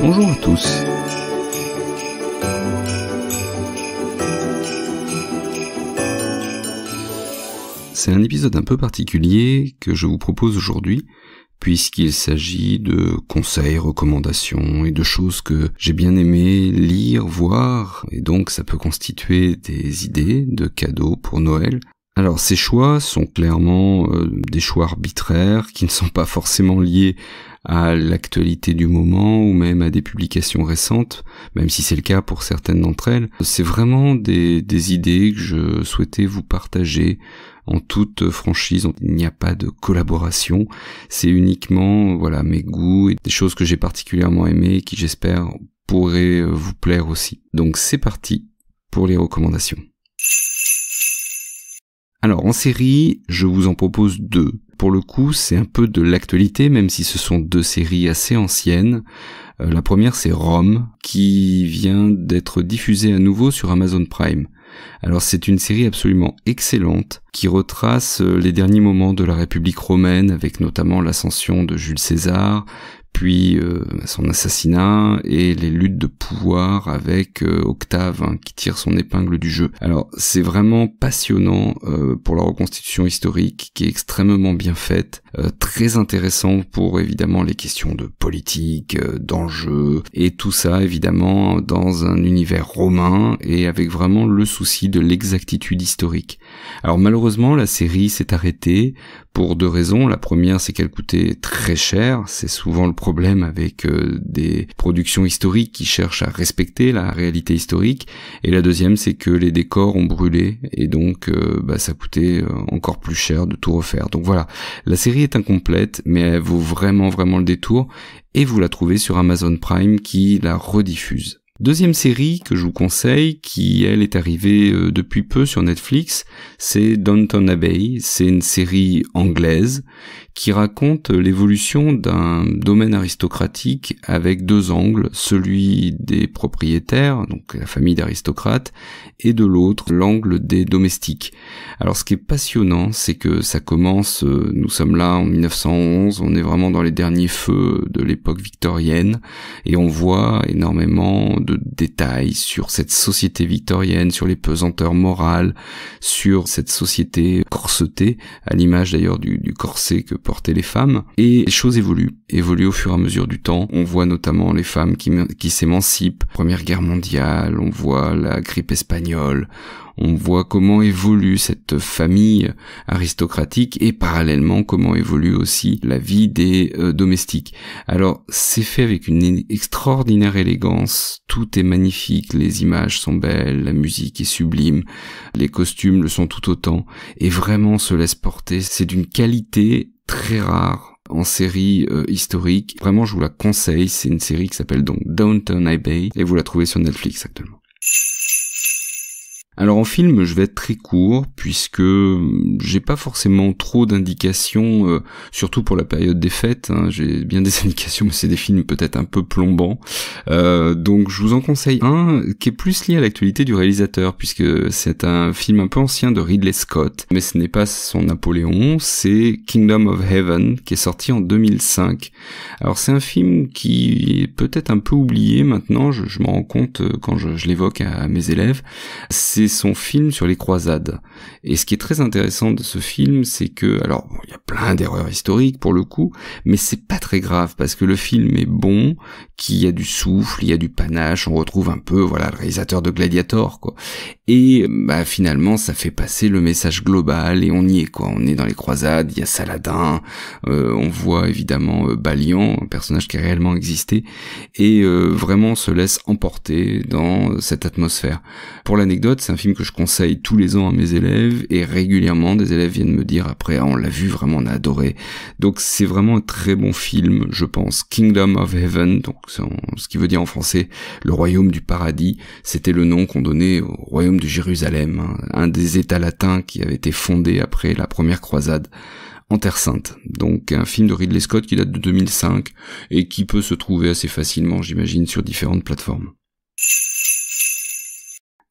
Bonjour à tous. C'est un épisode un peu particulier que je vous propose aujourd'hui, puisqu'il s'agit de conseils, recommandations et de choses que j'ai bien aimé lire, voir, et donc ça peut constituer des idées de cadeaux pour Noël. Alors ces choix sont clairement des choix arbitraires qui ne sont pas forcément liés à l'actualité du moment ou même à des publications récentes, même si c'est le cas pour certaines d'entre elles. C'est vraiment des idées que je souhaitais vous partager en toute franchise. Il n'y a pas de collaboration, c'est uniquement mes goûts et des choses que j'ai particulièrement aimées et qui j'espère pourraient vous plaire aussi. Donc c'est parti pour les recommandations. Alors en série, je vous en propose deux. Pour le coup, c'est un peu de l'actualité, même si ce sont deux séries assez anciennes. La première, c'est Rome, qui vient d'être diffusée à nouveau sur Amazon Prime. Alors c'est une série absolument excellente, qui retrace les derniers moments de la République romaine, avec notamment l'ascension de Jules César, puis son assassinat et les luttes de pouvoir avec Octave qui tire son épingle du jeu. Alors c'est vraiment passionnant pour la reconstitution historique qui est extrêmement bien faite, très intéressant pour évidemment les questions de politique, d'enjeux et tout ça évidemment dans un univers romain et avec vraiment le souci de l'exactitude historique. Alors malheureusement la série s'est arrêtée pour deux raisons. La première, c'est qu'elle coûtait très cher. C'est souvent le problème avec des productions historiques qui cherchent à respecter la réalité historique. Et la deuxième, c'est que les décors ont brûlé et donc ça coûtait encore plus cher de tout refaire. Donc voilà, la série est incomplète, mais elle vaut vraiment le détour. Et vous la trouvez sur Amazon Prime qui la rediffuse. Deuxième série que je vous conseille, qui elle est arrivée depuis peu sur Netflix, c'est Downton Abbey. C'est une série anglaise qui raconte l'évolution d'un domaine aristocratique avec deux angles, celui des propriétaires, donc la famille d'aristocrates, et de l'autre, l'angle des domestiques. Alors ce qui est passionnant, c'est que ça commence, nous sommes là en 1911, on est vraiment dans les derniers feux de l'époque victorienne, et on voit énormément de détails sur cette société victorienne, sur les pesanteurs morales, sur cette société corsetée, à l'image d'ailleurs du corset que portaient les femmes, et les choses évoluent au fur et à mesure du temps. On voit notamment les femmes qui s'émancipent, Première Guerre mondiale, on voit la grippe espagnole, on voit comment évolue cette famille aristocratique et parallèlement comment évolue aussi la vie des domestiques. Alors c'est fait avec une extraordinaire élégance, tout est magnifique, les images sont belles, la musique est sublime, les costumes le sont tout autant et vraiment on se laisse porter, c'est d'une qualité très rare en série historique. Vraiment je vous la conseille, c'est une série qui s'appelle donc Downton Abbey et vous la trouvez sur Netflix actuellement. Alors en film, je vais être très court puisque j'ai pas forcément trop d'indications, surtout pour la période des fêtes. J'ai bien des indications, mais c'est des films peut-être un peu plombants. Donc je vous en conseille un qui est plus lié à l'actualité du réalisateur puisque c'est un film un peu ancien de Ridley Scott, mais ce n'est pas son Napoléon, c'est Kingdom of Heaven qui est sorti en 2005. Alors c'est un film qui est peut-être un peu oublié maintenant, je m'en rends compte quand je l'évoque à mes élèves. C'est son film sur les croisades. Et ce qui est très intéressant de ce film, c'est que, alors, il y a plein d'erreurs historiques pour le coup, mais c'est pas très grave parce que le film est bon, qu'il y a du souffle, il y a du panache, on retrouve un peu, le réalisateur de Gladiator, quoi. Et, finalement, ça fait passer le message global et on y est, quoi. On est dans les croisades, il y a Saladin, on voit évidemment Balian, un personnage qui a réellement existé, et vraiment on se laisse emporter dans cette atmosphère. Pour l'anecdote, c'est un film que je conseille tous les ans à mes élèves et régulièrement des élèves viennent me dire après on l'a vu, vraiment on a adoré. Donc c'est vraiment un très bon film, je pense. Kingdom of Heaven, donc ce qui veut dire en français le royaume du paradis, c'était le nom qu'on donnait au royaume de Jérusalem, un des États latins qui avait été fondé après la première croisade en Terre Sainte. Donc un film de Ridley Scott qui date de 2005 et qui peut se trouver assez facilement, j'imagine, sur différentes plateformes.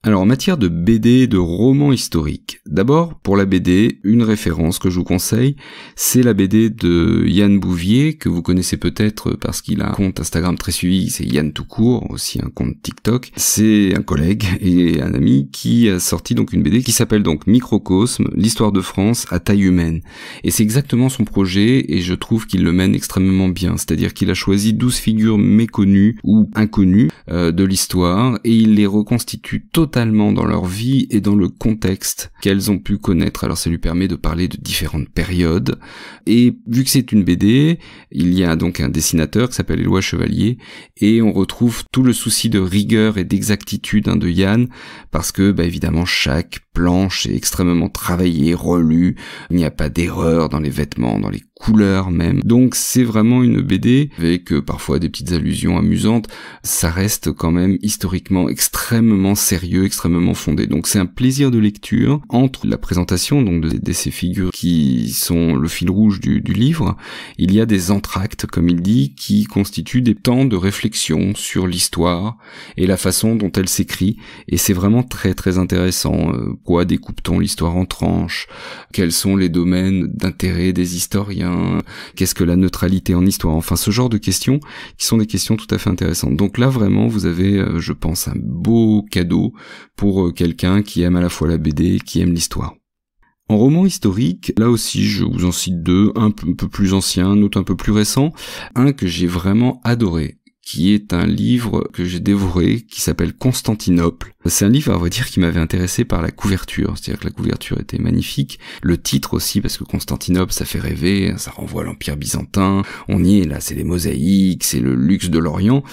Alors en matière de BD, de romans historiques, d'abord pour la BD, une référence que je vous conseille, c'est la BD de Yann Bouvier, que vous connaissez peut-être parce qu'il a un compte Instagram très suivi, c'est Yann tout court, aussi un compte TikTok. C'est un collègue et un ami qui a sorti donc une BD qui s'appelle donc Microcosme, l'histoire de France à taille humaine. Et c'est exactement son projet et je trouve qu'il le mène extrêmement bien, c'est-à-dire qu'il a choisi 12 figures méconnues ou inconnues de l'histoire et il les reconstitue totalement dans leur vie et dans le contexte qu'elles ont pu connaître. Alors ça lui permet de parler de différentes périodes. Et vu que c'est une BD, il y a donc un dessinateur qui s'appelle Éloi Chevalier et on retrouve tout le souci de rigueur et d'exactitude de Yann parce que évidemment chaque planche est extrêmement travaillée, relue, il n'y a pas d'erreur dans les vêtements, dans les couleurs même. Donc c'est vraiment une BD avec parfois des petites allusions amusantes. Ça reste quand même historiquement extrêmement sérieux, extrêmement fondé. Donc c'est un plaisir de lecture entre la présentation donc de ces figures qui sont le fil rouge du livre. Il y a des entr'actes, comme il dit, qui constituent des temps de réflexion sur l'histoire et la façon dont elle s'écrit. Et c'est vraiment très très intéressant. Pourquoi découpe-t-on l'histoire en tranches? Quels sont les domaines d'intérêt des historiens? Qu'est-ce que la neutralité en histoire? Enfin, ce genre de questions qui sont des questions tout à fait intéressantes. Donc là, vraiment, vous avez, je pense, un beau cadeau pour quelqu'un qui aime à la fois la BD, qui aime l'histoire. En roman historique, là aussi, je vous en cite deux, un peu plus ancien, un autre un peu plus récent, un que j'ai vraiment adoré, qui est un livre que j'ai dévoré, qui s'appelle Constantinople. C'est un livre, à vrai dire, qui m'avait intéressé par la couverture, c'est-à-dire que la couverture était magnifique, le titre aussi, parce que Constantinople, ça fait rêver, ça renvoie à l'Empire byzantin, on y est là, c'est les mosaïques, c'est le luxe de l'Orient.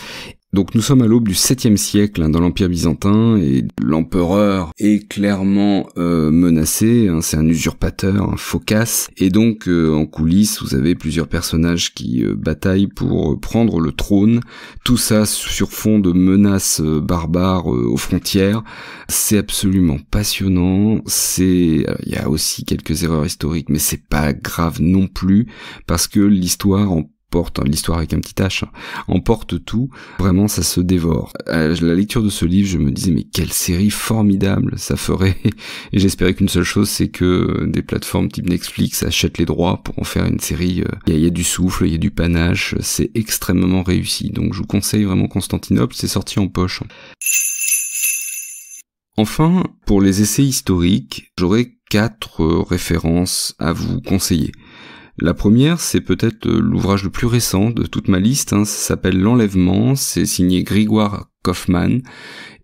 Donc nous sommes à l'aube du 7e siècle dans l'Empire byzantin et l'empereur est clairement menacé, c'est un usurpateur, un Phocas, et donc en coulisses vous avez plusieurs personnages qui bataillent pour prendre le trône, tout ça sur fond de menaces barbares aux frontières. C'est absolument passionnant, il y a aussi quelques erreurs historiques mais c'est pas grave non plus parce que l'histoire l'histoire avec un petit H, emporte tout, vraiment ça se dévore. À la lecture de ce livre, je me disais mais quelle série formidable ça ferait, et j'espérais qu'une seule chose, c'est que des plateformes type Netflix achètent les droits pour en faire une série. Il y a du souffle, il y a du panache, c'est extrêmement réussi, donc je vous conseille vraiment Constantinople, c'est sorti en poche. Enfin, pour les essais historiques, j'aurai 4 références à vous conseiller. La première, c'est peut-être l'ouvrage le plus récent de toute ma liste, ça s'appelle L'Enlèvement, c'est signé Grégoire Kaufmann,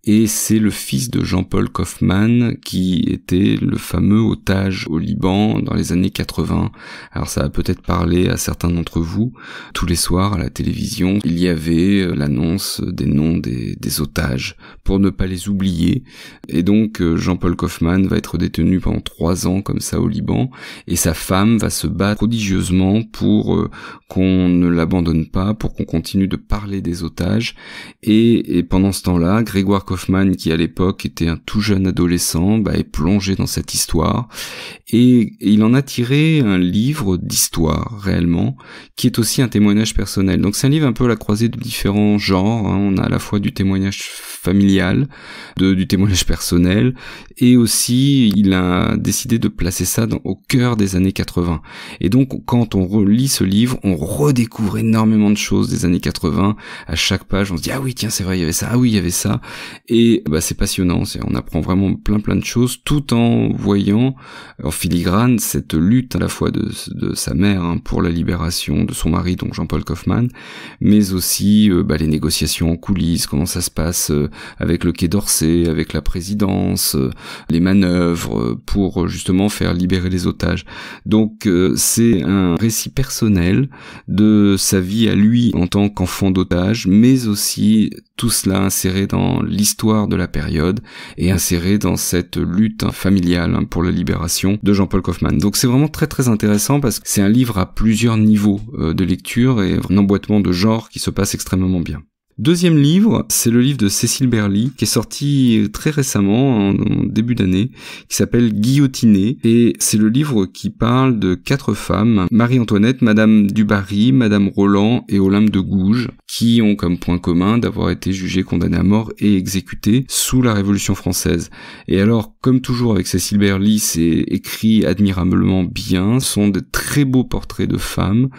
et c'est le fils de Jean-Paul Kaufmann qui était le fameux otage au Liban dans les années 80. Alors ça a peut-être parlé à certains d'entre vous. Tous les soirs à la télévision, il y avait l'annonce des noms des otages pour ne pas les oublier. Et donc Jean-Paul Kaufmann va être détenu pendant 3 ans comme ça au Liban et sa femme va se battre prodigieusement pour qu'on ne l'abandonne pas, pour qu'on continue de parler des otages. Et pendant ce temps-là, Grégoire Kaufmann, qui à l'époque était un tout jeune adolescent, est plongé dans cette histoire et il en a tiré un livre d'histoire réellement, qui est aussi un témoignage personnel. Donc c'est un livre un peu à la croisée de différents genres, on a à la fois du témoignage familial, du témoignage personnel, et aussi il a décidé de placer ça au cœur des années 80. Et donc quand on relit ce livre, on redécouvre énormément de choses des années 80. À chaque page, on se dit ah oui tiens c'est vrai il y avait ça, ah oui il y avait ça, et c'est passionnant. On apprend vraiment plein de choses tout en voyant en filigrane cette lutte à la fois de sa mère pour la libération de son mari, donc Jean-Paul Kaufmann, mais aussi les négociations en coulisses, comment ça se passe avec le Quai d'Orsay, avec la présidence, les manœuvres pour justement faire libérer les otages. Donc c'est un récit personnel de sa vie à lui en tant qu'enfant d'otage, mais aussi tout cela inséré dans l'histoire de la période et inséré dans cette lutte familiale pour la libération de Jean-Paul Kaufmann. Donc c'est vraiment très très intéressant parce que c'est un livre à plusieurs niveaux de lecture et un emboîtement de genres qui se passe extrêmement bien. Deuxième livre, c'est le livre de Cécile Berly, qui est sorti très récemment, en début d'année, qui s'appelle Guillotinée, et c'est le livre qui parle de 4 femmes, Marie-Antoinette, Madame du Barry, Madame Roland et Olympe de Gouges, qui ont comme point commun d'avoir été jugées, condamnées à mort et exécutées sous la Révolution française. Et alors, comme toujours avec Cécile Berly, c'est écrit admirablement bien, ce sont de très beaux portraits de femmes,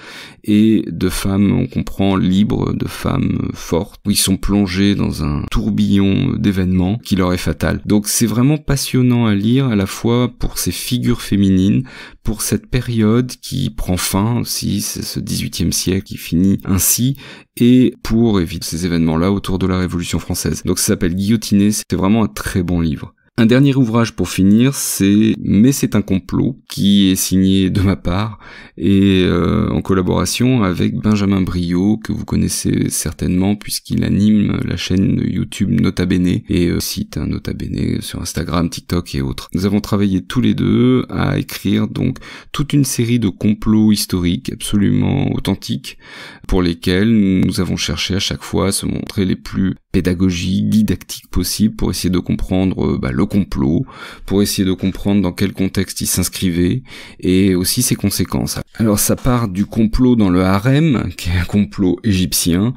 et de femmes, on comprend, libres, de femmes fortes, où ils sont plongés dans un tourbillon d'événements qui leur est fatal. Donc c'est vraiment passionnant à lire, à la fois pour ces figures féminines, pour cette période qui prend fin aussi, c'est ce 18e siècle qui finit ainsi, et pour éviter ces événements-là autour de la Révolution française. Donc ça s'appelle Guillotinée, c'est vraiment un très bon livre. Un dernier ouvrage pour finir, c'est Mais c'est un complot, qui est signé de ma part et en collaboration avec Benjamin Briot, que vous connaissez certainement puisqu'il anime la chaîne YouTube Nota Bene et site Nota Bene sur Instagram, TikTok et autres. Nous avons travaillé tous les deux à écrire donc toute une série de complots historiques absolument authentiques pour lesquels nous avons cherché à chaque fois à se montrer les plus pédagogiques, didactiques possibles pour essayer de comprendre le complot, pour essayer de comprendre dans quel contexte il s'inscrivait et aussi ses conséquences. Alors ça part du complot dans le harem, qui est un complot égyptien,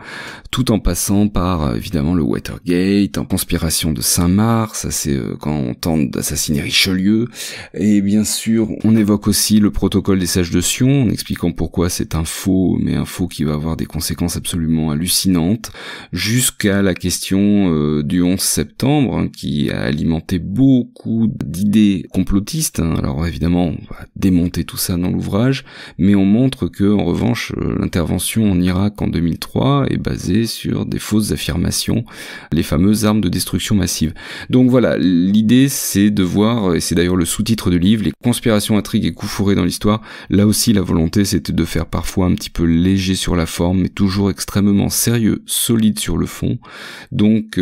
tout en passant par évidemment le Watergate, en conspiration de Saint-Mars, ça c'est quand on tente d'assassiner Richelieu, et bien sûr on évoque aussi le protocole des sages de Sion, en expliquant pourquoi c'est un faux, mais un faux qui va avoir des conséquences absolument hallucinantes, jusqu'à la question du 11 septembre, qui a alimenté beaucoup d'idées complotistes. Alors évidemment, on va démonter tout ça dans l'ouvrage, mais on montre que, en revanche, l'intervention en Irak en 2003 est basée sur des fausses affirmations, les fameuses armes de destruction massive. Donc voilà, l'idée c'est de voir, et c'est d'ailleurs le sous-titre du livre, les conspirations, intrigues et coups fourrés dans l'histoire. Là aussi, la volonté c'était de faire parfois un petit peu léger sur la forme, mais toujours extrêmement sérieux, solide sur le fond. Donc,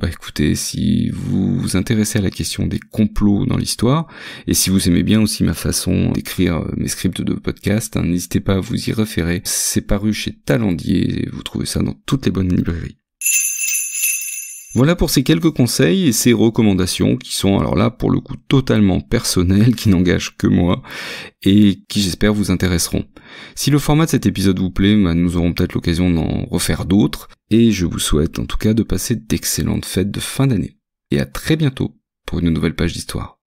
écoutez, si vous vous intéressez à la question des complots dans l'histoire, et si vous aimez bien aussi ma façon d'écrire mes scripts de podcast, n'hésitez pas à vous y référer. C'est paru chez Talendier, et vous trouvez ça dans toutes les bonnes librairies. Voilà pour ces quelques conseils et ces recommandations qui sont alors là pour le coup totalement personnelles, qui n'engagent que moi et qui j'espère vous intéresseront. Si le format de cet épisode vous plaît, nous aurons peut-être l'occasion d'en refaire d'autres et je vous souhaite en tout cas de passer d'excellentes fêtes de fin d'année. Et à très bientôt pour une nouvelle page d'histoire.